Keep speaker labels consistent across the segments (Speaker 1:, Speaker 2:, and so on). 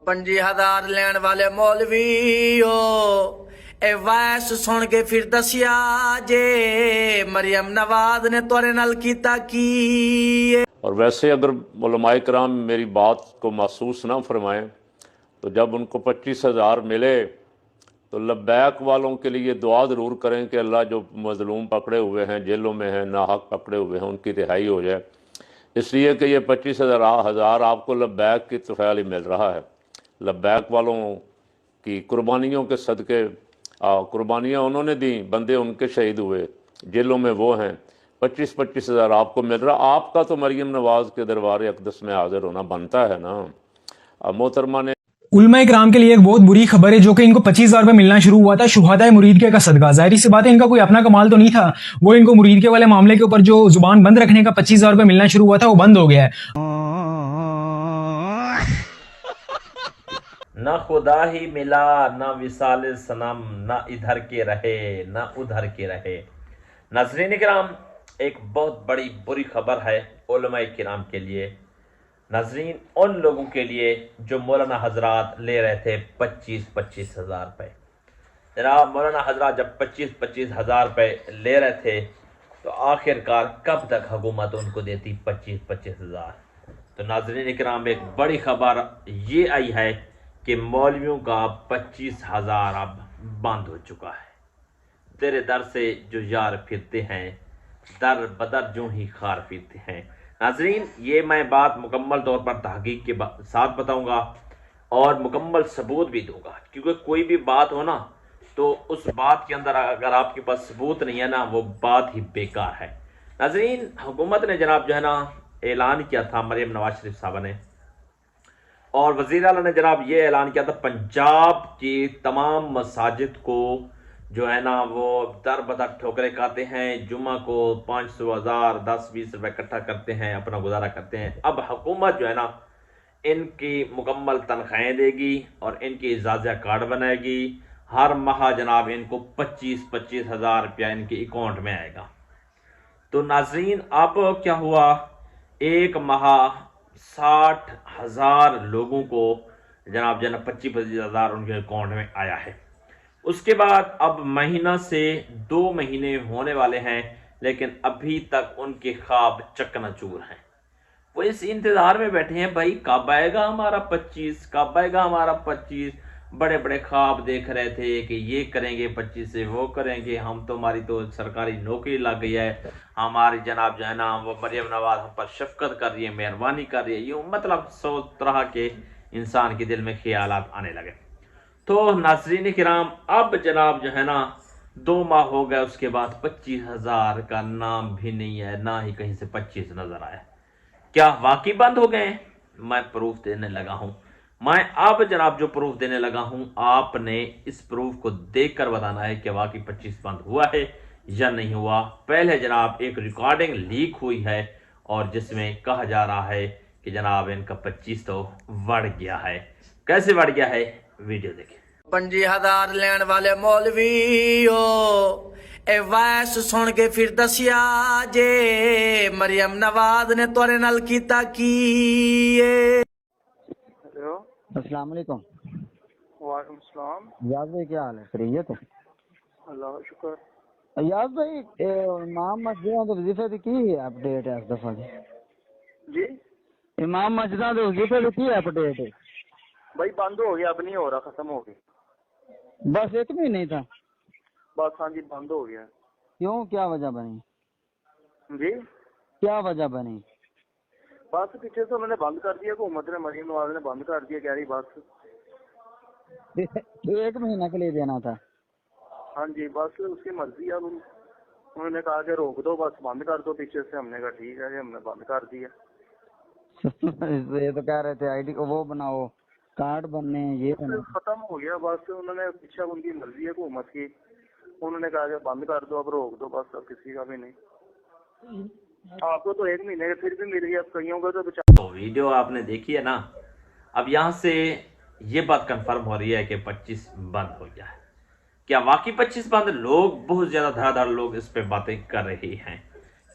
Speaker 1: 50,000 ਲੈਣ ਵਾਲੇ ਮੌਲਵੀਓ ਇਹ ਵੈਸ ਸੁਣ ਕੇ ਫਿਰ ਦੱਸਿਆ ਜੇ ਮਰੀਮ ਨਵਾਜ਼ ਨੇ ਤੁਹਾਡੇ ਨਾਲ ਕੀਤਾ ਕੀ।
Speaker 2: और वैसे अगर उलमाए कराम मेरी बात को महसूस ना फरमाएं तो जब उनको 25,000 मिले तो लब्बैक वालों के लिए दुआ ज़रूर करें कि अल्लाह जो मज़लूम पकड़े हुए हैं, जेलों में हैं, नाहक पकड़े हुए हैं, उनकी रिहाई हो जाए। इसलिए कि ये 25,000 आपको लब्बैक की तफ़ैल ही मिल रहा है। लब्बैक वालों की कुर्बानियों के सदक़े कुर्बानियाँ उन्होंने दी, बंदे उनके शहीद हुए, जेलों में वो हैं। 25,000 आपको मिल रहा। आपका तो मरीम नवाज़ के दरबार अक़दस में हाजिर होना बनता है ना। अब मोहतरमा ने
Speaker 3: उलमा इकराम के लिए एक बहुत बुरी खबर है जो कि इनको 25,000 रुपये मिलना शुरू हुआ था शुहादाए मुरीदके का सदका। जाहिर सी बात है इनका कोई अपना कमाल तो नहीं था, वो इनको मुरीदके वाले मामले के ऊपर जो जुबान बंद रखने का 25,000 रुपये मिलना शुरू हुआ था वो बंद हो गया है।
Speaker 4: ना खुदा ही मिला, ना विसाल सनम, ना इधर के रहे ना उधर के रहे। नाज़रीन किराम, एक बहुत बड़ी बुरी खबर है उलमा किराम के लिए। नाज़रीन, उन लोगों के लिए जो मौलाना हजरात ले रहे थे 25,000 रुपये। जनाब, मौलाना हजरात जब 25,000 रुपये ले रहे थे तो आखिरकार कब तक हुकूमत उनको देती 25,000। तो नाज़रीन किराम, एक बड़ी खबर ये आई है कि मौलवियों का 25,000 अब बंद हो चुका है। तेरे दर से जो यार फिरते हैं, दर बदर जो ही खार फिरते हैं। नाज़रीन, ये मैं बात मुकम्मल तौर पर तहकीक के साथ बताऊंगा और मुकम्मल सबूत भी दूंगा, क्योंकि कोई भी बात हो ना तो उस बात के अंदर अगर आपके पास सबूत नहीं है ना, वो बात ही बेकार है। नाज़रीन, हुकूमत ने जनाब जो है ना ऐलान किया था, मरीम नवाज शरीफ साहब ने और वज़ीर आला ने जनाब ये ऐलान किया था पंजाब की तमाम मसाजिद को जो है ना वो दर बदर ठोकरें खाते हैं, जुम्मा को 500, 1000, 10-20 रुपये इकट्ठा करते हैं, अपना गुजारा करते हैं। अब हुकूमत जो है ना इनकी मुकम्मल तनख्वाहें देगी और इनकी इजाज़ा कार्ड बनाएगी। हर माह जनाब इनको 25,000 रुपया इनके अकाउंट में आएगा। तो नाज़रीन, अब क्या हुआ, एक माह 60,000 लोगों को जनाब 25,000 उनके अकाउंट में आया है। उसके बाद अब महीना से 2 महीने होने वाले हैं, लेकिन अभी तक उनके ख्वाब चकनाचूर हैं। वो इस इंतज़ार में बैठे हैं, भाई कब आएगा हमारा 25, कब आएगा हमारा 25। बड़े बड़े ख्वाब देख रहे थे कि ये करेंगे 25 से वो करेंगे, हम तो हमारी तो सरकारी नौकरी लग गई है, हमारी जनाब जो है ना वो मरीम नवाज हम पर शफकत कर रही है, मेहरबानी कर रही है। यूँ मतलब 100 तरह के इंसान के दिल में ख्यालात आने लगे। तो नाज़रीन किराम, अब जनाब जो है ना 2 माह हो गए, उसके बाद 25,000 का नाम भी नहीं है, ना ही कहीं से 25 नजर आया। क्या वाकई बंद हो गए? मैं प्रूफ देने लगा हूं। मैं अब जनाब जो प्रूफ देने लगा हूं, आपने इस प्रूफ को देखकर बताना है कि वाकई 25 बंद हुआ है या नहीं हुआ। पहले जनाब एक रिकॉर्डिंग लीक हुई है और जिसमें कहा जा रहा है कि जनाब इनका 25 तो बढ़ गया है। कैसे बढ़ गया है, वीडियो देखें।
Speaker 1: 50,000 ਲੈਣ ਵਾਲੇ ਮੌਲਵੀਓ ਇਹ ਵੈਸ ਸੁਣ ਕੇ ਫਿਰ ਦੱਸਿਆ ਜੇ ਮਰੀਮ ਨਵਾਜ਼ ਨੇ ਤੁਹਾਡੇ ਨਾਲ ਕੀਤਾ ਕੀ।
Speaker 5: हेलो,
Speaker 6: अस्सलाम वालेकुम।
Speaker 5: वालेकुम सलाम।
Speaker 6: अयाज भाई क्या हाल है, खैरियत है?
Speaker 5: अल्लाह का शुक्र।
Speaker 6: अयाज भाई इमाम मस्जिदां दे वजीफे दी की अपडेट है इस दफा दी?
Speaker 5: जी
Speaker 6: इमाम मस्जिदां दे वजीफे दी की अपडेट है?
Speaker 5: भाई बंद हो गया, अब नहीं हो रहा, खत्म हो गया।
Speaker 6: बस 1 महीना ही था?
Speaker 5: बस हाँ जी, बंद हो गया।
Speaker 6: क्यों, क्या वजह बनी?
Speaker 5: जी
Speaker 6: क्या वजह बनी?
Speaker 5: बस पीछे से उन्होंने बंद कर दिया, हुकूमत ने, मरीम नवाज ने बंद कर दिया, कह रही बस।
Speaker 6: 1 महीना के लिए देना था?
Speaker 5: हाँ जी, बस उसकी मर्जी। अब उन्होंने कहा कि रोक दो, बस बंद कर दो पीछे से। हमने कहा ठीक है, हमने बंद कर दिया।
Speaker 6: ये तो कह रहे थे आईडी को वो बनाओ, कार्ड बनने, ये
Speaker 5: खत्म हो गया बस। उन्होंने पीछे, उनकी मर्जी है हुकूमत की, उन्होंने कहा कि बंद कर दो, अब रोक दो, बस अब किसी का भी नहीं। आपको तो 1 महीने फिर भी मिल गया, कईयों को तो
Speaker 4: वीडियो आपने देखी है ना। अब यहाँ से ये बात कंफर्म हो रही है कि 25 बंद हो गया है। क्या वाकई 25 बंद? लोग बहुत ज्यादा धड़ाधड़ लोग इस पे बातें कर रहे हैं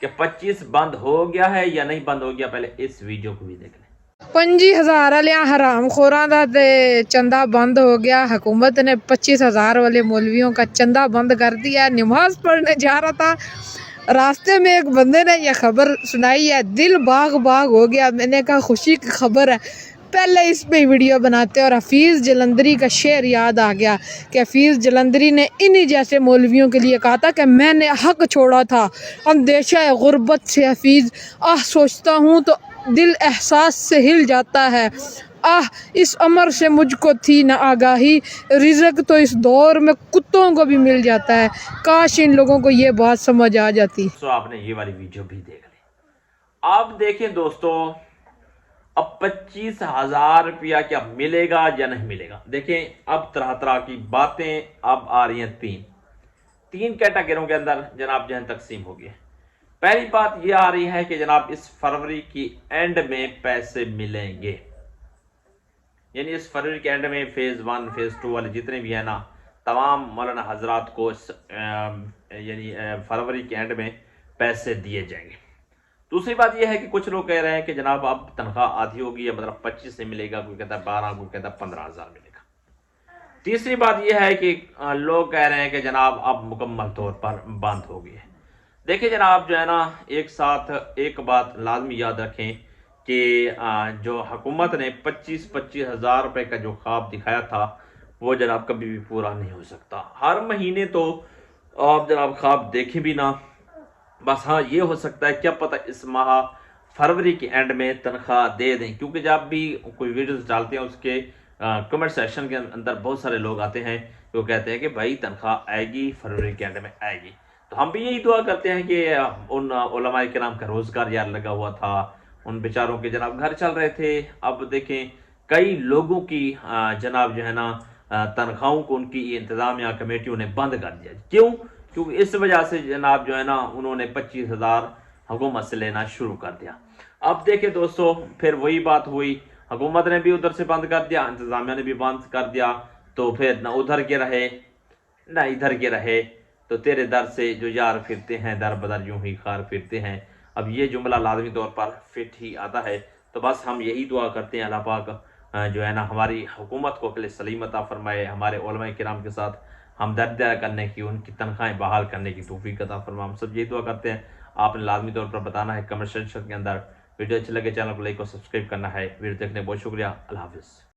Speaker 4: कि 25 बंद हो गया है या नहीं बंद हो गया। पहले इस वीडियो को भी देख लें।
Speaker 7: 25,000 ਵਾਲਿਆਂ ਹਰਾਮ ਖੋਰਾਂ ਦਾ ਤੇ ਚੰਦਾ बंद हो गया। हुकूमत ने 25,000 वाले मौलवियों का चंदा बंद कर दिया। नमाज पढ़ने जा रहा था, रास्ते में एक बंदे ने यह खबर सुनाई है, दिल बाग बाग हो गया। मैंने कहा खुशी की खबर है, पहले इस पे वीडियो बनाते। और हफीज़ जलंधरी का शेर याद आ गया कि हफीज़ जलंधरी ने इन्हीं जैसे मौलवियों के लिए कहा था कि मैंने हक छोड़ा था, अंदेशा गुर्बत से हफीज़ सोचता हूँ तो दिल एहसास से हिल जाता है। इस अमर से मुझको थी न आगाही, रिज़्क तो इस दौर में कुत्तों को भी मिल जाता है। काश इन लोगों को ये बात समझ आ जाती।
Speaker 4: तो आपने ये वाली वीडियो भी देख ली। आप देखें दोस्तों, अब 25,000 रुपया क्या मिलेगा या नहीं मिलेगा। देखें अब तरह तरह की बातें अब आ रही हैं। तीन कैटेगरियों के अंदर जनाब जो है तकसीम हो गई है। पहली बात ये आ रही है कि जनाब इस फरवरी की एंड में पैसे मिलेंगे, यानी इस फरवरी के एंड में फेज 1 फेज 2 वाले जितने भी है ना, तमाम मौलाना हजरात को यानी फरवरी के एंड में पैसे दिए जाएंगे। दूसरी बात यह है कि कुछ लोग कह रहे हैं कि जनाब अब तनख्वाह आधी होगी, या मतलब 25 से मिलेगा, कोई कहता है 12, कोई कहता है 15,000 मिलेगा। तीसरी बात यह है कि लोग कह रहे हैं कि जनाब अब मुकम्मल तौर पर बंद हो गई है। देखिए जनाब जो है ना, एक साथ एक बात लाजमी याद रखें कि जो हुकूमत ने 25-25 हज़ार रुपये का जो ख्वाब दिखाया था वो जनाब कभी भी पूरा नहीं हो सकता। हर महीने तो आप जनाब ख्वाब देखें भी ना, बस हाँ ये हो सकता है क्या पता इस माह फरवरी के एंड में तनख्वाह दे दें, क्योंकि जब भी कोई वीडियोस डालते हैं उसके कमेंट सेक्शन के अंदर बहुत सारे लोग आते हैं जो कहते हैं कि भाई तनख्वाह आएगी, फरवरी के एंड में आएगी। तो हम भी यही दुआ करते हैं कि उन उलमाए किराम का रोज़गार यार लगा हुआ था, उन बेचारों के जनाब घर चल रहे थे। अब देखें कई लोगों की जनाब जो है ना तनख्वाहों को उनकी इंतज़ामिया कमेटियों ने बंद कर दिया। क्यों? क्योंकि इस वजह से जनाब जो है ना उन्होंने 25,000 हुकूमत से लेना शुरू कर दिया। अब देखें दोस्तों, फिर वही बात हुई, हुकूमत ने भी उधर से बंद कर दिया, इंतज़ामिया ने भी बंद कर दिया, तो फिर ना उधर के रहे ना इधर के रहे। तो तेरे दर से जो यार फिरते हैं दर बदर यूं ही खार फिरते हैं। अब ये जुमला लाजमी तौर पर फिट ही आता है। तो बस हम यही दुआ करते हैं अल्लाह पाक जो है ना हमारी हुकूमत को अक़ल सलीम अता फरमाए, हमारे उलमाए किराम के साथ हमदर्दी करने की, उनकी तनख्वाहें बहाल करने की तौफीक अता फरमाए। हम सब यही दुआ करते हैं। आपने लाजमी तौर पर बताना है कमेंट सेक्शन के अंदर। वीडियो अच्छी लगे चैनल को लाइक और सब्सक्राइब करना है। वीडियो देखने बहुत शुक्रिया। अल्लाह हाफ़िज़।